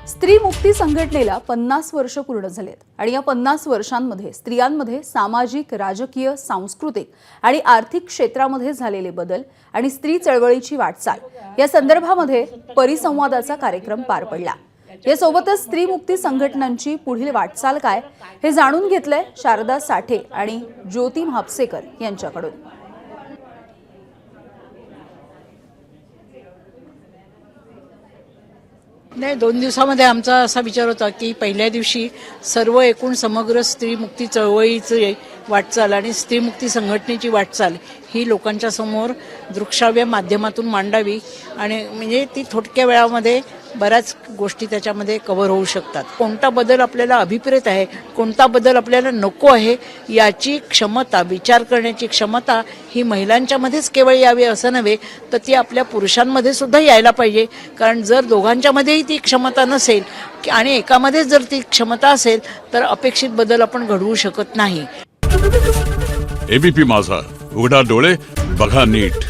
स्त्री मुक्ती संघटनेला 50 वर्ष पूर्ण झालेत आणि या 50 वर्षांमध्ये स्त्रियांमध्ये सामाजिक, राजकीय, सांस्कृतिक आणि आर्थिक क्षेत्रामध्ये झालेले बदल आणि स्त्री चळवळीची वाटचाल या संदर्भामध्ये परिसंवादाचा कार्यक्रम पार पडला। यासोबतच स्त्री मुक्ती संघटनांची पुढील वाटचाल काय हे जाणून घेतलंय शारदा साठे आणि ज्योती म्हापसेकर यांच्याकडून। नाही, 2 दिवसामध्ये आमचा असा विचार होता की पहिल्या दिवशी सर्व एकूण समग्र स्त्री मुक्ती चळवळीची वाटचाल आणि स्त्री मुक्ती संघटनेची वाटचाल ही लोकांच्या समोर दृकश्राव्य माध्यमातून मांडावी आणि म्हणजे ती थोडक्या वेळामध्ये बऱ्याच गोष्टी त्याच्यामध्ये कव्हर होऊ शकतात। कोणता बदल आपल्याला अभिप्रेत आहे, कोणता बदल आपल्याला नको आहे याची क्षमता, विचार करण्याची क्षमता ही महिलांच्यामध्येच केवळ यावी असं नव्हे तर ती आपल्या पुरुषांमध्ये सुद्धा यायला पाहिजे। कारण जर दोघांच्यामध्येही ती क्षमता नसेल आणि एकामध्येच जर ती क्षमता असेल तर अपेक्षित बदल आपण घडवू शकत नाही। एबीपी माझा, उघडा डोळे बघा नीट।